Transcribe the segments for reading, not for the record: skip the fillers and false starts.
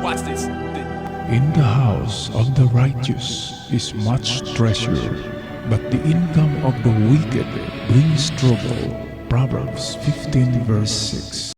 Watch this. In the house of the righteous is much treasure, but the income of the wicked brings trouble. Proverbs 15 verse 6.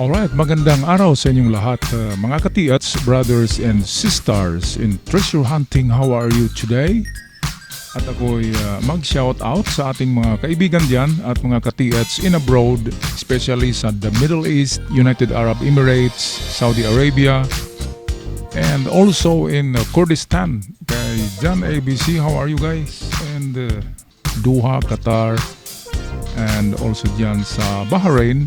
Alright, magandang araw sa inyong lahat, mga katiats, brothers and sisters in treasure hunting. How are you today? At ako'y mag-shout out sa ating mga kaibigan diyan at mga katiats in abroad, especially sa the Middle East, United Arab Emirates, Saudi Arabia, and also in Kurdistan. Kay John ABC, how are you guys? And Doha, Qatar, and also diyan sa Bahrain.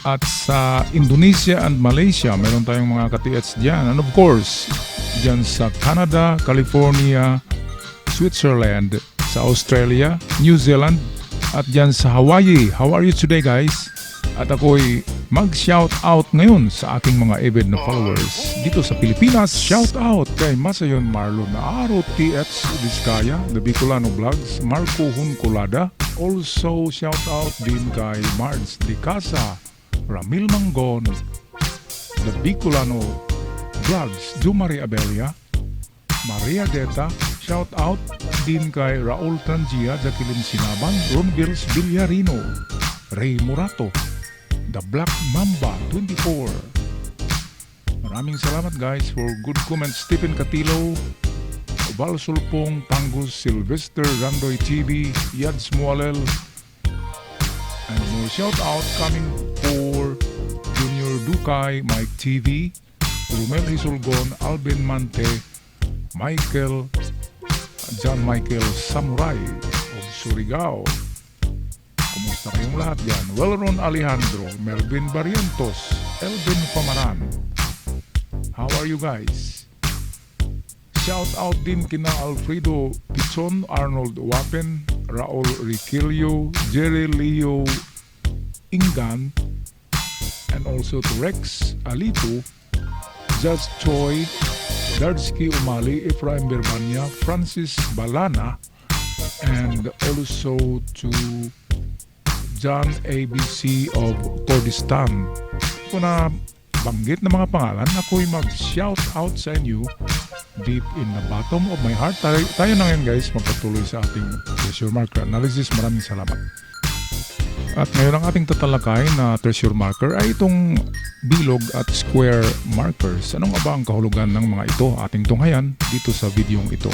At sa Indonesia and Malaysia, meron tayong mga katiats diyan. And of course, diyan sa Canada, California, Switzerland, sa Australia, New Zealand, at dyan sa Hawaii. How are you today, guys? At ako'y mag-shout out ngayon sa aking mga avid na followers dito sa Pilipinas. Shout out kay Masayon Marlon Aro TX Vizcaya, The Bicolano Vlogs, Marco Hunculada. Also shout out din kay Mards Di Casa, Ramil Mangon, The Bicolano Vlogs, Jumari Abelia, Maria Deta. Shout out din kay Raul Trangia, Jacqueline Sinaban, Ron Bills Villarino, Ray Murato, The Black Mamba 24. Maraming salamat guys for good comments. Stephen Catilo, Val Sulpong, Tangus, Sylvester, Randoy TV, Yads Mualel, and more shout out coming for Junior Dukay, Mike TV, Rumel Hisulgon, Alvin Mante, Michael, John Michael Samurai of Surigao. Kumusta kayong lahat yan? Welron Alejandro, Melvin Barrientos, Elvin Pamaran. How are you guys? Shout out din kina Alfredo Pichon, Arnold Wapen, Raul Riquillo, Jerry Leo Ingan, and also to Rex Alito, Just Choi, Dardsky Umali, Efraim Berbanya, Francis Balana, and also to John ABC of Kurdistan. Kung na banggit na mga pangalan, ako'y mag-shout out sa inyo deep in the bottom of my heart. Tayo na ngayon guys, magpatuloy sa ating treasure marker analysis. Maraming salamat. At ngayon ang ating tatalakay na treasure marker ay itong bilog at square markers. Anong ba ang kahulugan ng mga ito? Ating tunghayan dito sa videong ito.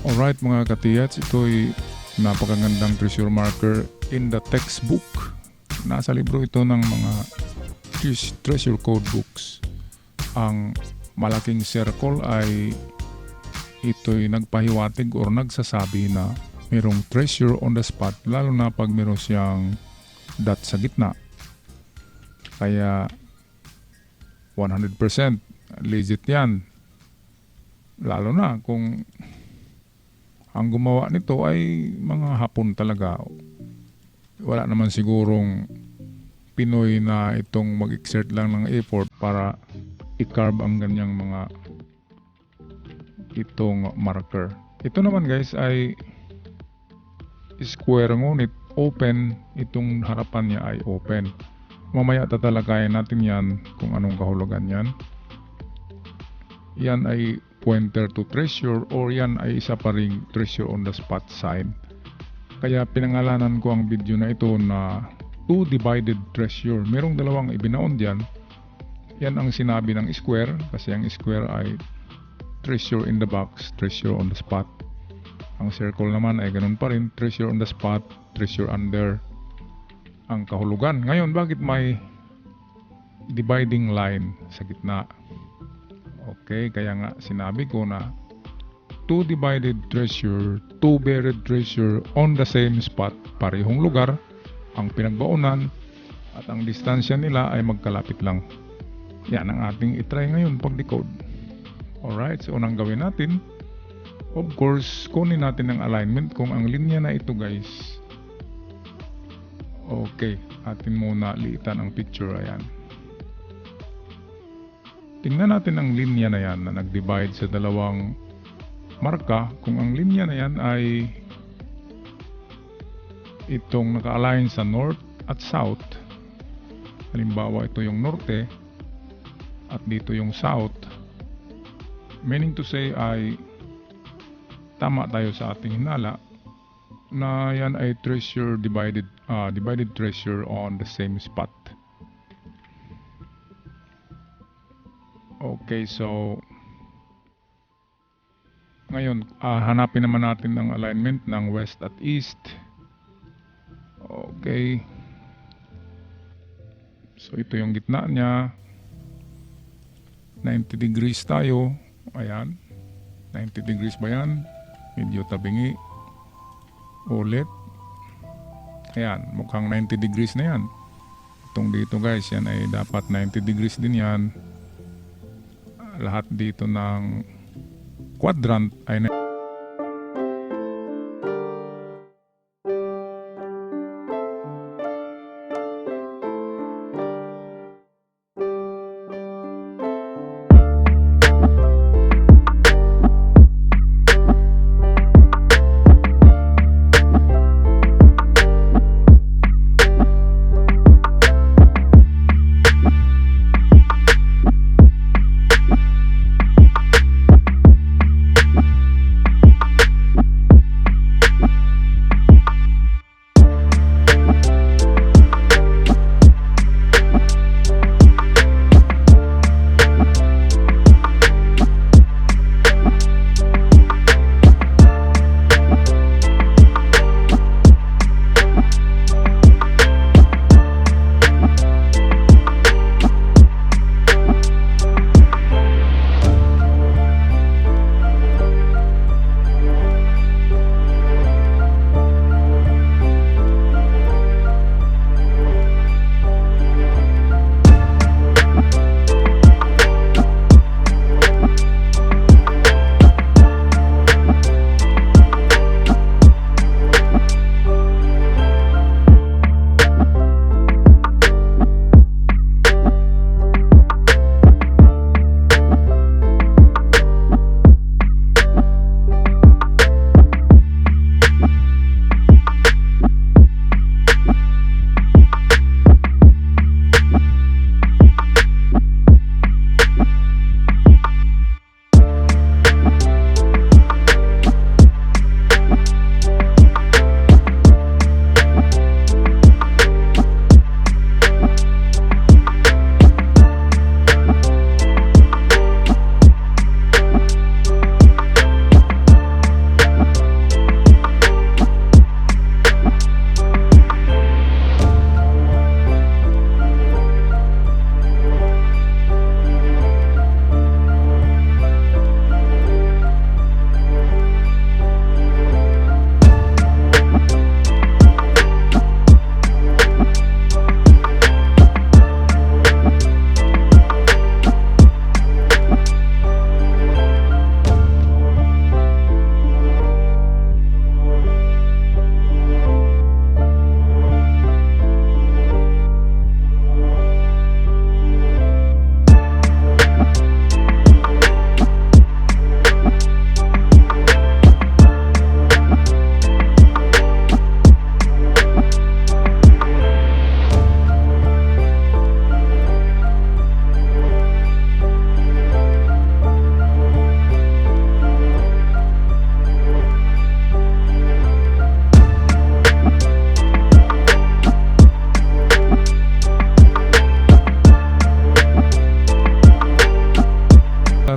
Alright mga katiyats, ito'y napakagandang treasure marker in the textbook. Nasa libro ito ng mga treasure code books. Ang malaking circle ay ito'y nagpahiwatig or nagsasabi na mayroong treasure on the spot, lalo na pag mayroon siyang dot sa gitna. Kaya 100% legit yan. Lalo na kung ang gumawa nito ay mga Hapon talaga. Wala naman sigurong Pinoy na itong mag-exert lang ng effort para i-carve ang ganyang mga itong marker. Ito naman guys ay square ngunit open, itong harapan niya ay open. Mamaya tatalakayin natin yan kung anong kahulugan yan. Yan ay pointer to treasure or yan ay isa pa ring treasure on the spot sign. Kaya pinangalanan ko ang video na ito na two divided treasure. Merong dalawang ibinaon dyan. Yan ang sinabi ng square kasi ang square ay treasure in the box, treasure on the spot. Ang circle naman ay ganun pa rin, treasure on the spot, treasure under. Ang kahulugan. Ngayon, bakit may dividing line sa gitna? Okay, kaya nga sinabi ko na two divided treasure, two buried treasure on the same spot, parehong lugar, ang pinagbaunan at ang distansya nila ay magkalapit lang. Yan ang ating itry ngayon pag-decode. Alright, so unang gawin natin, of course, kunin natin ang alignment kung ang linya na ito guys. Okay, atin muna liitan ang picture. Ayan. Tingnan natin ang linya na yan na nag-divide sa dalawang marka. Kung ang linya na yan ay itong naka-align sa north at south, Halimbawa, ito yung norte at dito yung south. Meaning to say ay tama tayo sa ating hinala na yan ay treasure divided treasure on the same spot. Okay, so ngayon hanapin naman natin ang alignment ng west at east. Okay, so ito yung gitna niya, 90 degrees tayo. Ayan, 90 degrees ba yan? Medyo tabingi ulit. Ayan, mukhang 90 degrees na yan. Itong dito guys, yan ay dapat 90 degrees din yan. Lahat dito ng quadrant ay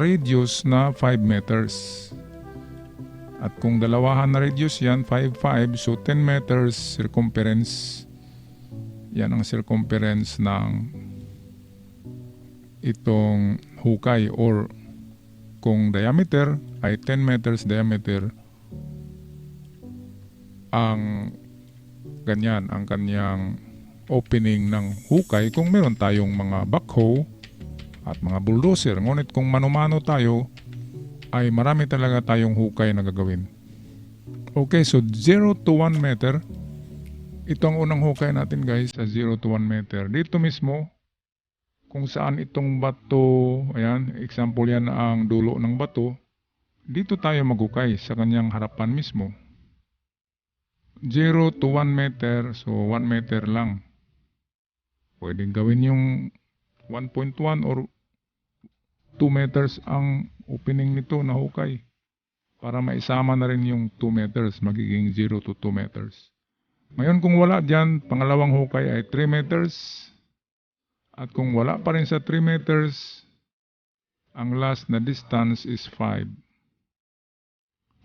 radius na 5 meters. At kung dalawahan na radius yan, 5, so 10 meters circumference. Yan ang circumference ng itong hukay, or kung diameter ay 10 meters diameter ang ganyan ang kanyang opening ng hukay kung meron tayong mga backhoe at mga bulldozer. Ngunit kung mano-mano tayo ay marami talaga tayong hukay na gagawin. Okay, so 0 to 1 meter. Ito ang unang hukay natin guys, sa 0 to 1 meter. Dito mismo, kung saan itong bato, ayan, example yan ang dulo ng bato, dito tayo maghukay sa kanyang harapan mismo. 0 to 1 meter, so 1 meter lang. Pwedeng gawin yung 1.1 or 2 meters ang opening nito na hukay. Para maisama na rin yung 2 meters, magiging 0 to 2 meters. Ngayon kung wala dyan, pangalawang hukay ay 3 meters. At kung wala pa rin sa 3 meters, ang last na distance is 5.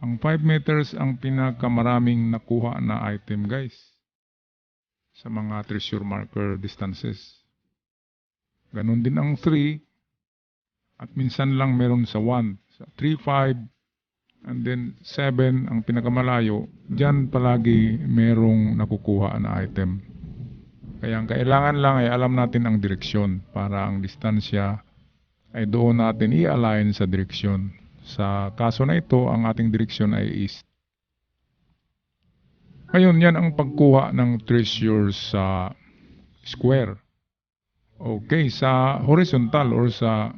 Ang 5 meters ang pinakamaraming nakuha na item guys. Sa mga treasure marker distances. Ganon din ang 3. At minsan lang meron sa 1. Sa 3, 5, and then 7 ang pinakamalayo. Diyan palagi merong nakukuha na item. Kaya ang kailangan lang ay alam natin ang direksyon para ang distansya ay doon natin i-align sa direksyon. Sa kaso na ito, ang ating direksyon ay east. Ngayon, yan ang pagkuha ng treasure sa square. Okay, sa horizontal or sa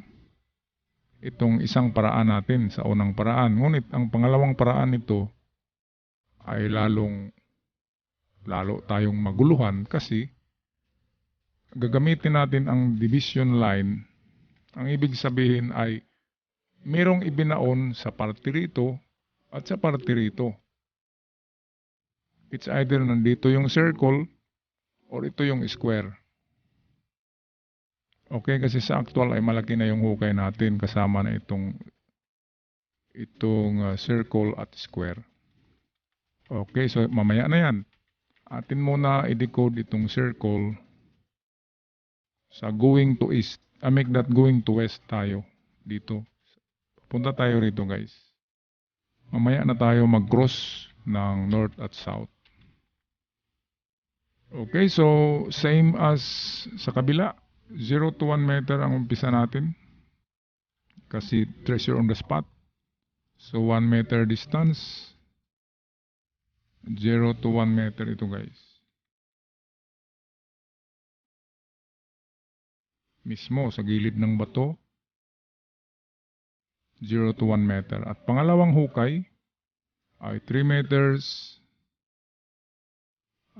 itong isang paraan natin, sa unang paraan. Ngunit ang pangalawang paraan nito ay lalo tayong maguluhan kasi gagamitin natin ang division line. Ang ibig sabihin ay merong ibinaon sa parte rito at sa parte rito. It's either nandito yung circle or ito yung square. Okay, kasi sa actual ay malaki na yung hukay natin kasama na itong circle at square. Okay, so mamaya na yan. Atin muna i-decode itong circle sa going to east. Make that going to west tayo dito. Punta tayo rito guys. Mamaya na tayo mag-cross ng north at south. Okay, so same as sa kabila. 0 to 1 meter ang umpisa natin. Kasi treasure on the spot. So 1 meter distance. 0 to 1 meter ito guys. Mismo sa gilid ng bato. 0 to 1 meter. At pangalawang hukay ay 3 meters.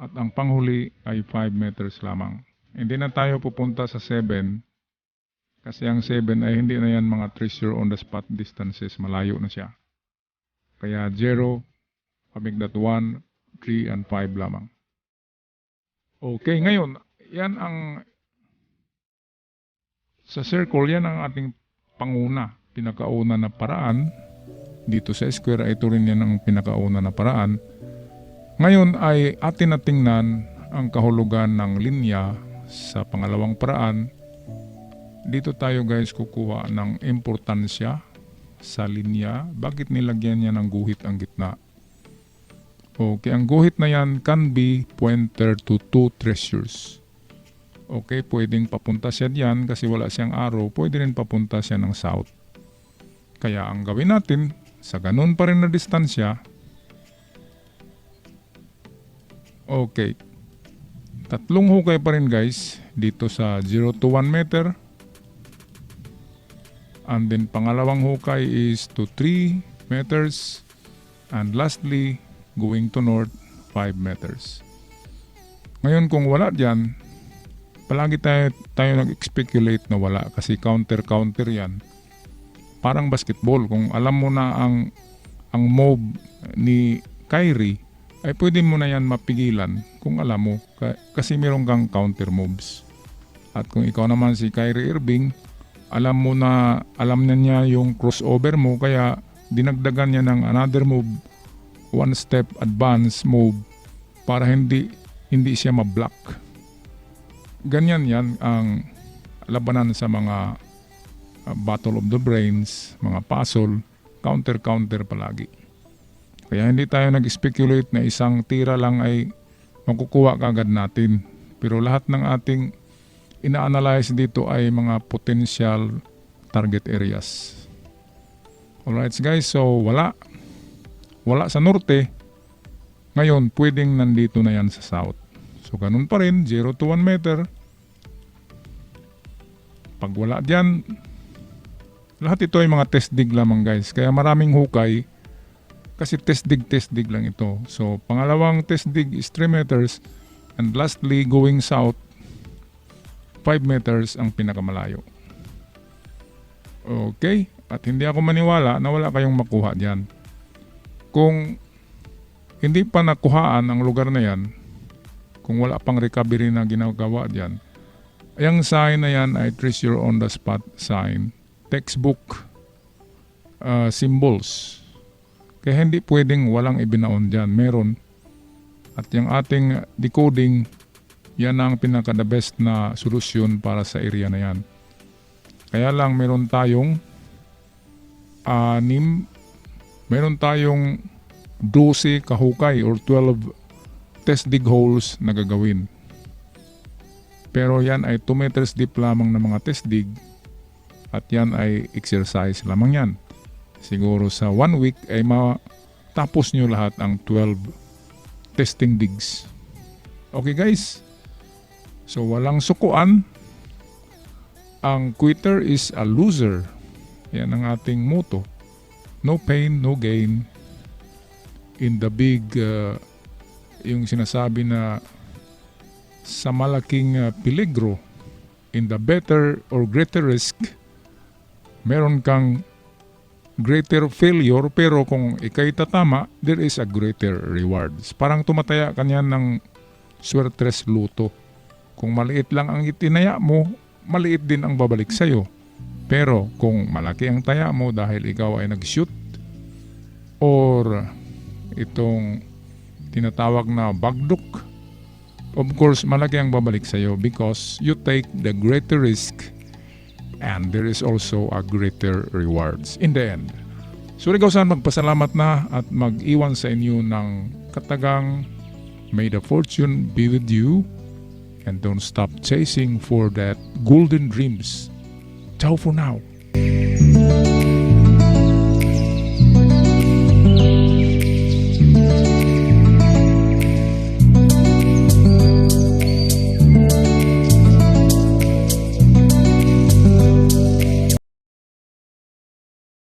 At ang panghuli ay 5 meters lamang. Hindi na tayo pupunta sa 7. Kasi ang 7 ay hindi na yan mga treasure on the spot distances. Malayo na siya. Kaya 0, make that 1, 3, and 5 lamang. Okay, ngayon, yan ang sa circle, yan ang ating panguna, pinakauna na paraan. Dito sa square, ito rin yan ang pinakauna na paraan. Ngayon ay atin na tingnan ang kahulugan ng linya sa pangalawang paraan. Dito tayo guys kukuha ng importansya sa linya. Bakit nilagyan niya ng guhit ang gitna? Okay, ang guhit na yan can be pointer to two treasures. Okay, pwedeng papunta siya diyan kasi wala siyang arrow. Pwede rin papunta siya ng south. Kaya ang gawin natin, sa ganun pa rin na distansya, okay, tatlong hukay pa rin guys dito sa 0 to 1 meter. And then pangalawang hukay is to 3 meters. And lastly, going to north 5 meters. Ngayon kung wala dyan, palagi tayo nag-speculate na wala kasi counter yan. Parang basketball, kung alam mo na ang move ni Kyrie, ay pwede mo na yan mapigilan kung alam mo kasi meron kang counter moves. At kung ikaw naman si Kyrie Irving, alam na niya yung crossover mo kaya dinagdagan niya ng another move, one step advance move para hindi siya ma-block. Ganyan yan ang labanan sa mga battle of the brains, mga puzzle, counter palagi. Kaya hindi tayo nag-speculate na isang tira lang ay makukuha kaagad natin. Pero lahat ng ating ina-analyze dito ay mga potential target areas. Alright guys, so wala sa norte. Ngayon, pwedeng nandito na yan sa south. So ganun pa rin, 0 to 1 meter. Pag wala dyan, lahat ito ay mga test dig lamang guys. Kaya maraming hukay kasi test dig lang ito. So pangalawang test dig is 3 meters. And lastly, going south 5 meters ang pinakamalayo. Okay? At hindi ako maniwala na wala kayong makuha diyan. Kung hindi pa nakuhaan ang lugar na yan, kung wala pang recovery na ginagawa diyan, yung sign na yan ay treasure on the spot sign. Textbook symbols. Kaya hindi pwedeng walang ibinaon dyan. Meron. At yung ating decoding, yan ang pinaka-the best na solusyon para sa area na yan. Kaya lang meron tayong meron tayong 12 kahukay or 12 test dig holes na gagawin. Pero yan ay 2 meters deep lamang na mga test dig at yan ay exercise lamang yan. Siguro sa 1 week ay matapos nyo lahat ang 12 testing digs. Okay guys? So walang sukuan. Ang quitter is a loser. Yan ang ating motto. No pain, no gain. In the big, yung sinasabi na sa malaking peligro, in the better or greater risk, meron kang greater failure, pero kung ikay tatama, there is a greater rewards. Parang tumataya kanyan ng swertres luto. Kung maliit lang ang itinaya mo, maliit din ang babalik sa'yo. Pero kung malaki ang taya mo dahil ikaw ay nag-shoot or itong tinatawag na bagduk, of course, malaki ang babalik sa'yo because you take the greater risk and there is also a greater rewards in the end. So ikaw saan magpasalamat na at mag-iwan sa inyo ng katagang may the fortune be with you and don't stop chasing for that golden dreams. Ciao for now.